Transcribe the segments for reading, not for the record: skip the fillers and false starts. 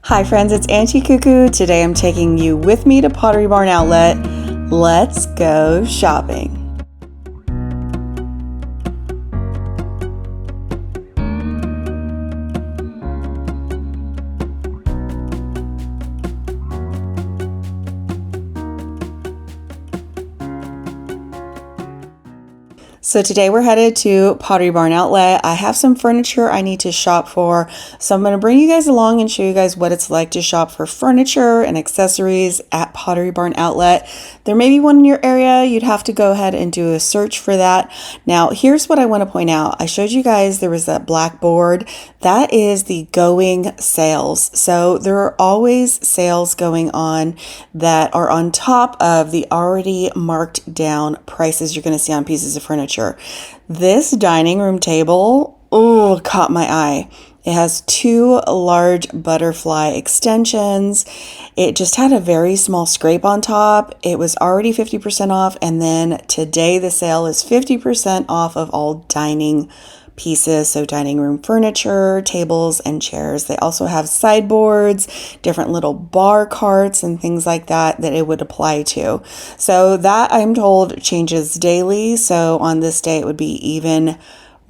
Hi friends, it's Auntie Cuckoo. Today I'm taking you with me to Pottery Barn Outlet. Let's go shopping. So today we're headed to Pottery Barn Outlet. I have some furniture I need to shop for. So I'm going to bring you guys along and show you guys what it's like to shop for furniture and accessories at Pottery Barn Outlet. There may be one in your area. You'd have to go ahead and do a search for that. Now, here's what I want to point out. I showed you guys there was that black board. That is the going sales. So there are always sales going on that are on top of the already marked down prices you're going to see on pieces of furniture. This dining room table, caught my eye. It has two large butterfly extensions. It just had a very small scrape on top. It was already 50% off, and then today the sale is 50% off of all dining pieces, so dining room furniture, tables, and chairs. They also have sideboards, different little bar carts, and things like that it would apply to. So that, I'm told, changes daily. So on this day, it would be even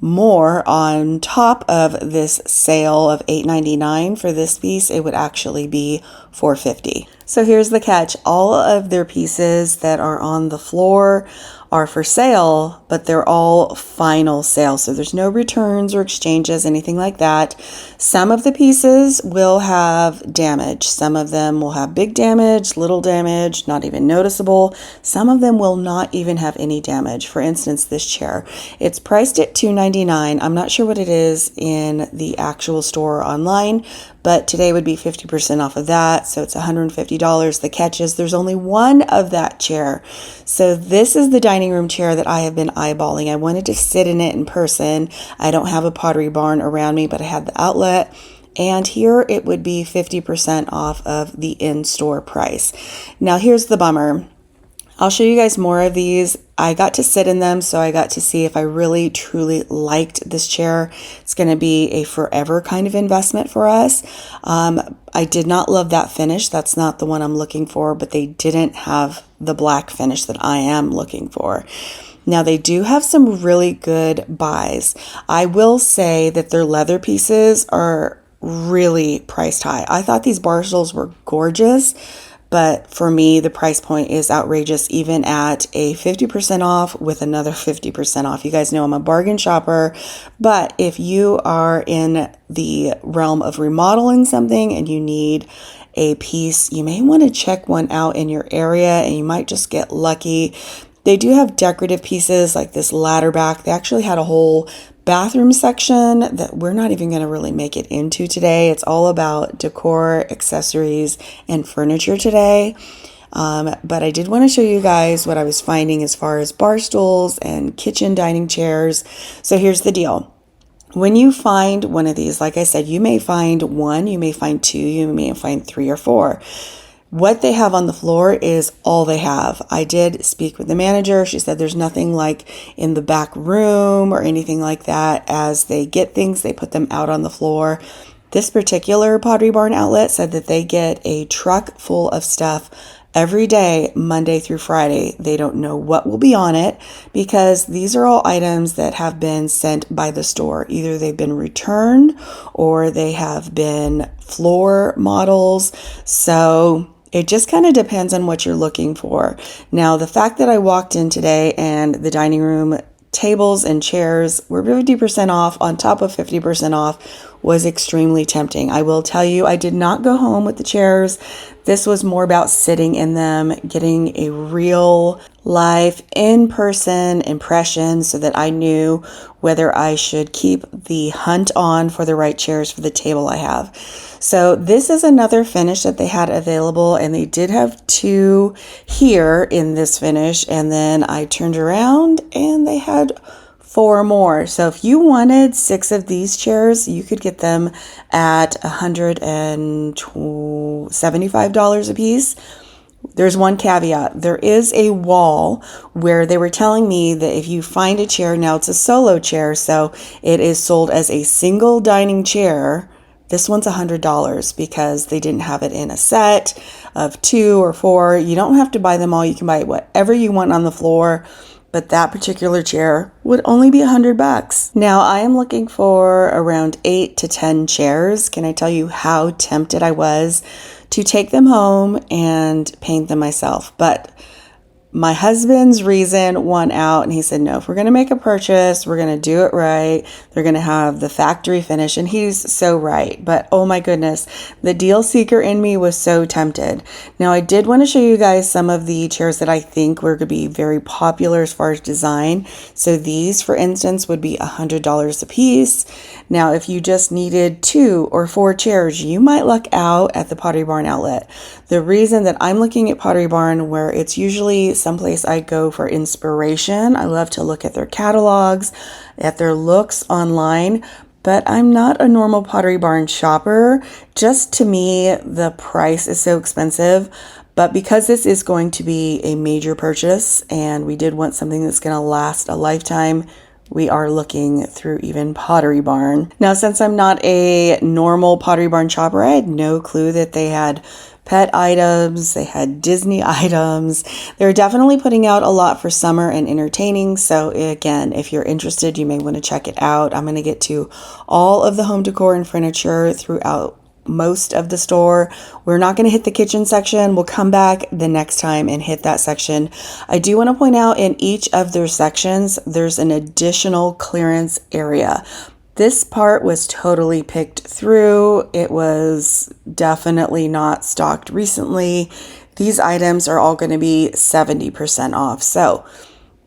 more on top of this sale of $8.99 for this piece. It would actually be $4.50. So here's the catch. All of their pieces that are on the floor are for sale, but they're all final sale. So there's no returns or exchanges, anything like that. Some of the pieces will have damage. Some of them will have big damage, little damage, not even noticeable. Some of them will not even have any damage. For instance, this chair. It's priced at $2.99. I'm not sure what it is in the actual store online, but today would be 50% off of that, so it's $150. The catch is there's only one of that chair. So this is the dining room chair that I have been eyeballing. I wanted to sit in it in person. I don't have a Pottery Barn around me, but I had the outlet. And here it would be 50% off of the in-store price. Now here's the bummer. I'll show you guys more of these. I got to sit in them, so I got to see if I really truly liked this chair. It's going to be a forever kind of investment for us. I did not love that finish. That's not the one I'm looking for, but they didn't have the black finish that I am looking for. Now, they do have some really good buys. I will say that their leather pieces are really priced high. I thought these bar stools were gorgeous, but for me, the price point is outrageous, even at a 50% off with another 50% off. You guys know I'm a bargain shopper, but if you are in the realm of remodeling something and you need a piece, you may want to check one out in your area, and you might just get lucky. They do have decorative pieces like this ladder back. They actually had a whole bathroom section that we're not even going to really make it into today. It's all about decor, accessories, and furniture today. But I did want to show you guys what I was finding as far as bar stools and kitchen dining chairs. So here's the deal. When you find one of these, like I said, you may find one, you may find two, you may find three or four. What they have on the floor is all they have. I did speak with the manager. She said there's nothing like in the back room or anything like that. As they get things, they put them out on the floor. This particular Pottery Barn outlet said that they get a truck full of stuff every day, Monday through Friday. They don't know what will be on it because these are all items that have been sent by the store. Either they've been returned or they have been floor models. So it just kind of depends on what you're looking for. Now, the fact that I walked in today and the dining room tables and chairs were 50% off on top of 50% off was extremely tempting. I will tell you, I did not go home with the chairs. This was more about sitting in them, getting a real life in-person impression so that I knew whether I should keep the hunt on for the right chairs for the table I have. So this is another finish that they had available, and they did have two here in this finish, and then I turned around and they had four more. So if you wanted 6 of these chairs, you could get them at $175 a piece. There's one caveat. There is a wall where they were telling me that if you find a chair, now it's a solo chair, so it is sold as a single dining chair, This one's $100 because they didn't have it in a set of 2 or 4. You don't have to buy them all. You can buy whatever you want on the floor. But that particular chair would only be $100. Now I am looking for around 8 to 10 chairs. Can I tell you how tempted I was to take them home and paint them myself? But my husband's reason won out, and he said, no, if we're going to make a purchase, we're going to do it right. They're going to have the factory finish, and he's so right. But oh my goodness, the deal seeker in me was so tempted. Now, I did want to show you guys some of the chairs that I think were going to be very popular as far as design. So these, for instance, would be $100 a piece. Now, if you just needed 2 or 4 chairs, you might luck out at the Pottery Barn outlet. The reason that I'm looking at Pottery Barn, where it's usually someplace I go for inspiration. I love to look at their catalogs, at their looks online, but I'm not a normal Pottery Barn shopper. Just to me, the price is so expensive. But because this is going to be a major purchase and we did want something that's going to last a lifetime, we are looking through even Pottery Barn. Now, since I'm not a normal Pottery Barn shopper, I had no clue that they had pet items, they had Disney items. They're definitely putting out a lot for summer and entertaining. So again, if you're interested, you may want to check it out. I'm going to get to all of the home decor and furniture throughout most of the store. We're not going to hit the kitchen section. We'll come back the next time and hit that section. I do want to point out in each of their sections, there's an additional clearance area. This part was totally picked through. It was definitely not stocked recently. These items are all going to be 70% off. So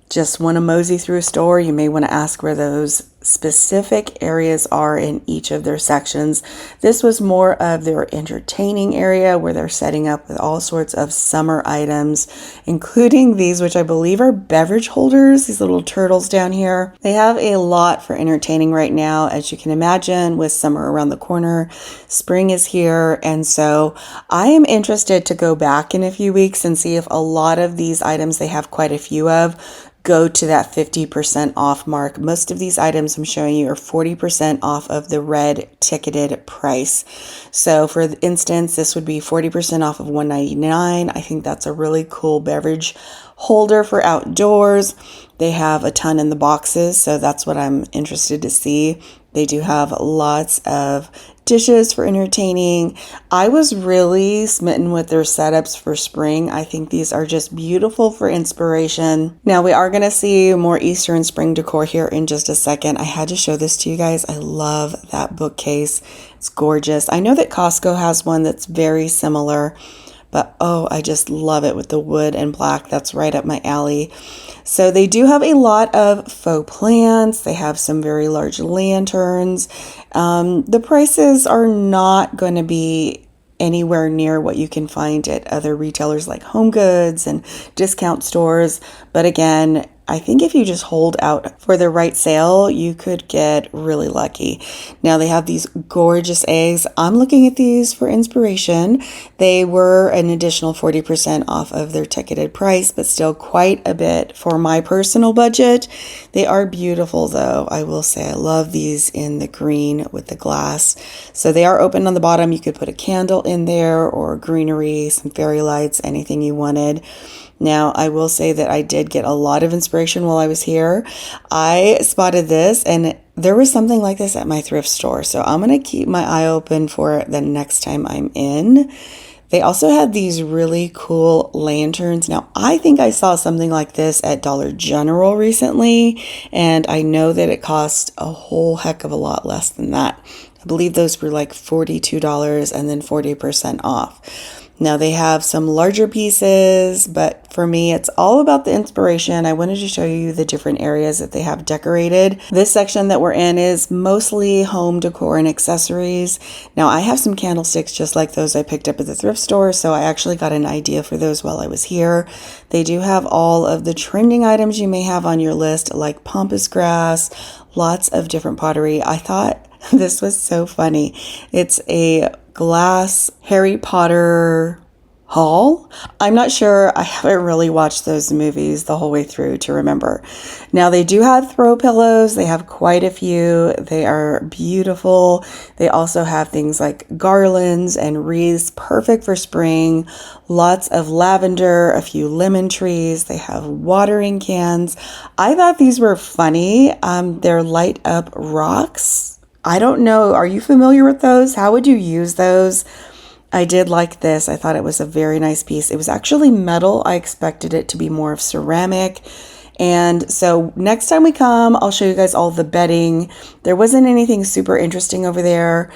just want to mosey through a store, you may want to ask where those specific areas are in each of their sections. This was more of their entertaining area where they're setting up with all sorts of summer items, including these, which I believe are beverage holders, these little turtles down here. They have a lot for entertaining right now, as you can imagine, with summer around the corner. Spring is here, and so I am interested to go back in a few weeks and see if a lot of these items, they have quite a few of, go to that 50% off mark. Most of these items I'm showing you are 40% off of the red ticketed price. So for instance, this would be 40% off of $199. I think that's a really cool beverage holder for outdoors. They have a ton in the boxes, so that's what I'm interested to see. They do have lots of dishes for entertaining. I was really smitten with their setups for spring. I think these are just beautiful for inspiration. Now we are going to see more Easter and spring decor here in just a second. I had to show this to you guys. I love that bookcase. It's gorgeous. I know that Costco has one that's very similar, but oh, I just love it with the wood and black. That's right up my alley. So they do have a lot of faux plants. They have some very large lanterns. The prices are not going to be anywhere near what you can find at other retailers like Home Goods and discount stores. But again, I think if you just hold out for the right sale, you could get really lucky. Now they have these gorgeous eggs. I'm looking at these for inspiration. They were an additional 40% off of their ticketed price, but still quite a bit for my personal budget. They are beautiful though. I will say I love these in the green with the glass. So they are open on the bottom. You could put a candle in there or greenery, some fairy lights, anything you wanted. Now, I will say that I did get a lot of inspiration while I was here. I spotted this and there was something like this at my thrift store. So I'm going to keep my eye open for it the next time I'm in. They also had these really cool lanterns. Now, I think I saw something like this at Dollar General recently, and I know that it cost a whole heck of a lot less than that. I believe those were like $42 and then 40% off. Now they have some larger pieces, but for me, it's all about the inspiration. I wanted to show you the different areas that they have decorated. This section that we're in is mostly home decor and accessories. Now I have some candlesticks just like those I picked up at the thrift store, so I actually got an idea for those while I was here. They do have all of the trending items you may have on your list, like pampas grass, lots of different pottery. I thought this was so funny. It's a glass Harry Potter haul. I'm not sure. I haven't really watched those movies the whole way through to remember. Now, they do have throw pillows. They have quite a few. They are beautiful. They also have things like garlands and wreaths, perfect for spring. Lots of lavender, a few lemon trees. They have watering cans. I thought these were funny. They're light up rocks. I don't know. Are you familiar with those? How would you use those? I did like this. I thought it was a very nice piece. It was actually metal. I expected it to be more of ceramic. And so next time we come, I'll show you guys all the bedding. There wasn't anything super interesting over there.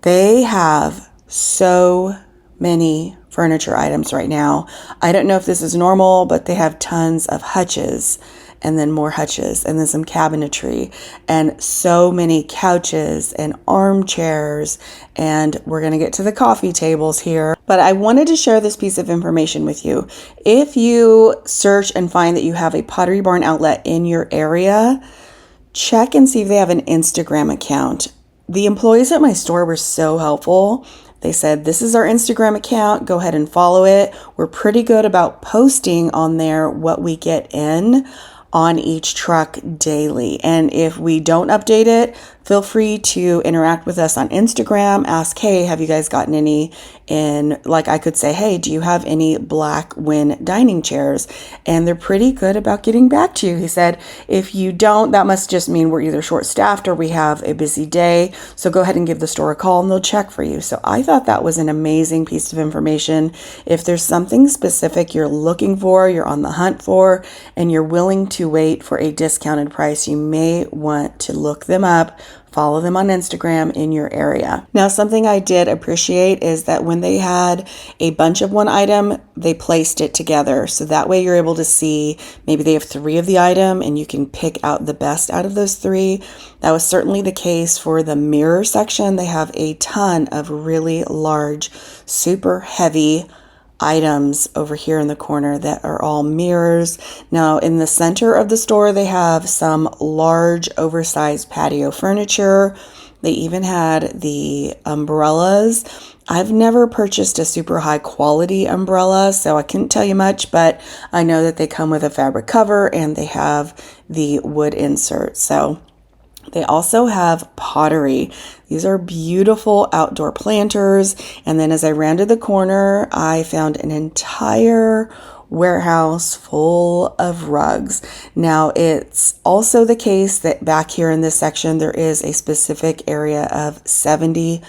They have so many furniture items right now. I don't know if this is normal, but they have tons of hutches, and then more hutches, and then some cabinetry, and so many couches and armchairs, and we're gonna get to the coffee tables here. But I wanted to share this piece of information with you. If you search and find that you have a Pottery Barn outlet in your area, check and see if they have an Instagram account. The employees at my store were so helpful. They said, this is our Instagram account, go ahead and follow it. We're pretty good about posting on there what we get in on each truck daily. And if we don't update it, feel free to interact with us on Instagram. Ask, hey, have you guys gotten any in, like I could say, hey, do you have any black Win dining chairs? And they're pretty good about getting back to you. He said, if you don't, that must just mean we're either short-staffed or we have a busy day. So go ahead and give the store a call and they'll check for you. So I thought that was an amazing piece of information. If there's something specific you're looking for, you're on the hunt for, and you're willing to wait for a discounted price, you may want to look them up. Follow them on Instagram in your area. Now, something I did appreciate is that when they had a bunch of one item, they placed it together. So that way you're able to see, maybe they have 3 of the item and you can pick out the best out of those 3. That was certainly the case for the mirror section. They have a ton of really large, super heavy items over here in the corner that are all mirrors. Now in the center of the store, they have some large oversized patio furniture. They even had the umbrellas. I've never purchased a super high quality umbrella, so I couldn't tell you much, but I know that they come with a fabric cover and they have the wood insert. So they also have pottery. These are beautiful outdoor planters. And then as I rounded the corner, I found an entire warehouse full of rugs. Now, it's also the case that back here in this section, there is a specific area of 70%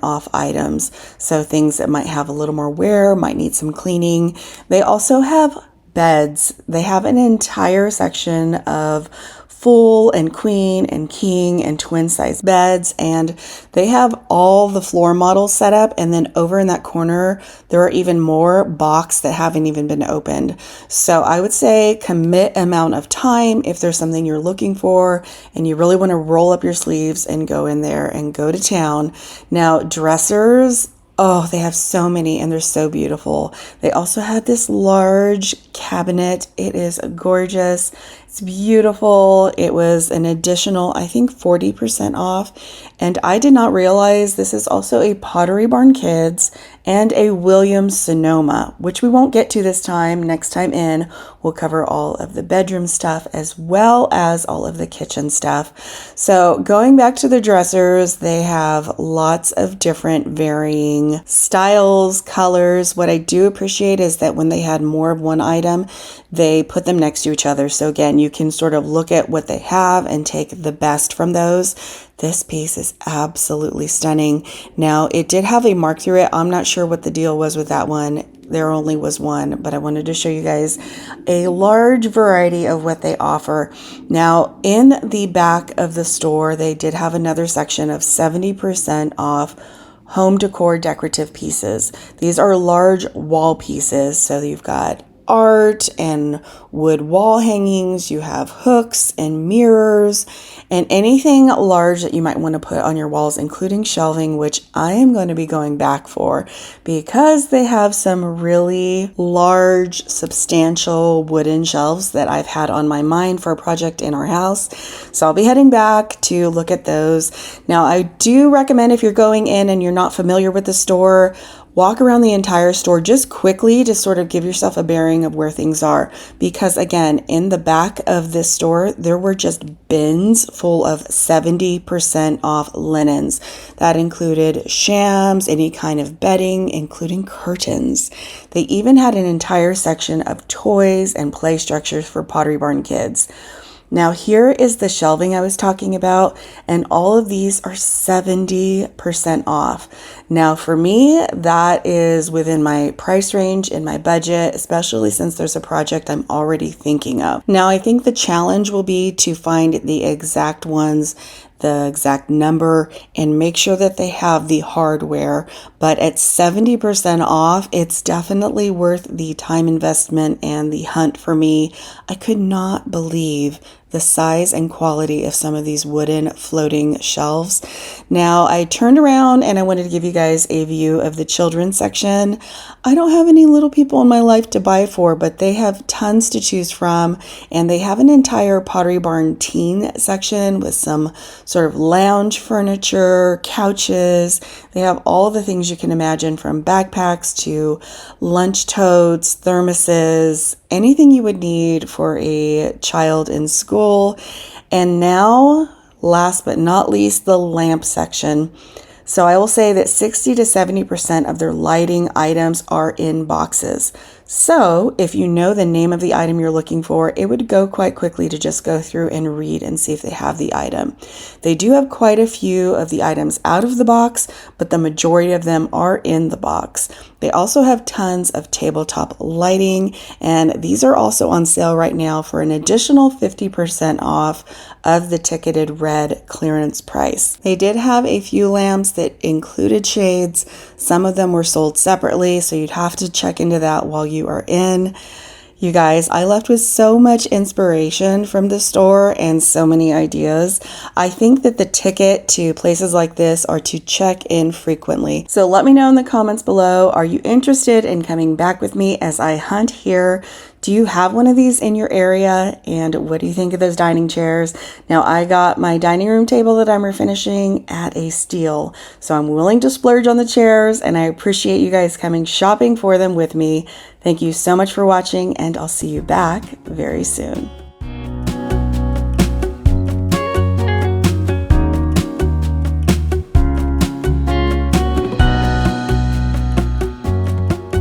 off items. So things that might have a little more wear, might need some cleaning. They also have beds. They have an entire section of full and queen and king and twin size beds, and they have all the floor models set up. And then over in that corner, there are even more box that haven't even been opened. So I would say commit amount of time if there's something you're looking for and you really want to roll up your sleeves and go in there and go to town. Now, dressers, oh, they have so many and they're so beautiful. They also had this large cabinet. It is gorgeous. It's beautiful. It was an additional, I think, 40% off. And I did not realize this is also a Pottery Barn Kids and a Williams Sonoma, which we won't get to this time. Next time in, we'll cover all of the bedroom stuff as well as all of the kitchen stuff. So going back to the dressers, they have lots of different varying styles, colors. What I do appreciate is that when they had more of one item, they put them next to each other. So again, you can sort of look at what they have and take the best from those. This piece is absolutely stunning. Now, it did have a mark through it. I'm not sure what the deal was with that one. There only was one, but I wanted to show you guys a large variety of what they offer. Now, in the back of the store, they did have another section of 70% off home decor decorative pieces. These are large wall pieces, so you've got art and wood wall hangings, you have hooks and mirrors and anything large that you might want to put on your walls, including shelving, which I am going to be going back for because they have some really large, substantial wooden shelves that I've had on my mind for a project in our house. So I'll be heading back to look at those. Now, I do recommend if you're going in and you're not familiar with the store, walk around the entire store just quickly to sort of give yourself a bearing of where things are. Because again, in the back of this store, there were just bins full of 70% off linens. That included shams, any kind of bedding, including curtains. They even had an entire section of toys and play structures for Pottery Barn kids. Now here is the shelving I was talking about, and all of these are 70% off. Now for me, that is within my price range in my budget, especially since there's a project I'm already thinking of. Now I think the challenge will be to find the exact ones, the exact number, and make sure that they have the hardware. But at 70% off, it's definitely worth the time investment and the hunt for me. I could not believe the size and quality of some of these wooden floating shelves. Now I turned around and I wanted to give you guys a view of the children's section. I don't have any little people in my life to buy for, but they have tons to choose from, and they have an entire Pottery Barn teen section with some sort of lounge furniture, couches. They have all the things you can imagine, from backpacks to lunch totes, thermoses, anything you would need for a child in school. And now, last but not least, the lamp section. So I will say that 60 to 70% of their lighting items are in boxes. So if you know the name of the item you're looking for, it would go quite quickly to just go through and read and see if they have the item. They do have quite a few of the items out of the box, but the majority of them are in the box. They also have tons of tabletop lighting, and these are also on sale right now for an additional 50% off of the ticketed red clearance price. They did have a few lamps that included shades. Some of them were sold separately, so you'd have to check into that while you are in. You guys, I left with so much inspiration from the store and so many ideas. I think that the ticket to places like this are to check in frequently. So let me know in the comments below, are you interested in coming back with me as I hunt here? Do you have one of these in your area? And what do you think of those dining chairs? Now, I got my dining room table that I'm refinishing at a steal, so I'm willing to splurge on the chairs, and I appreciate you guys coming shopping for them with me. Thank you so much for watching, and I'll see you back very soon.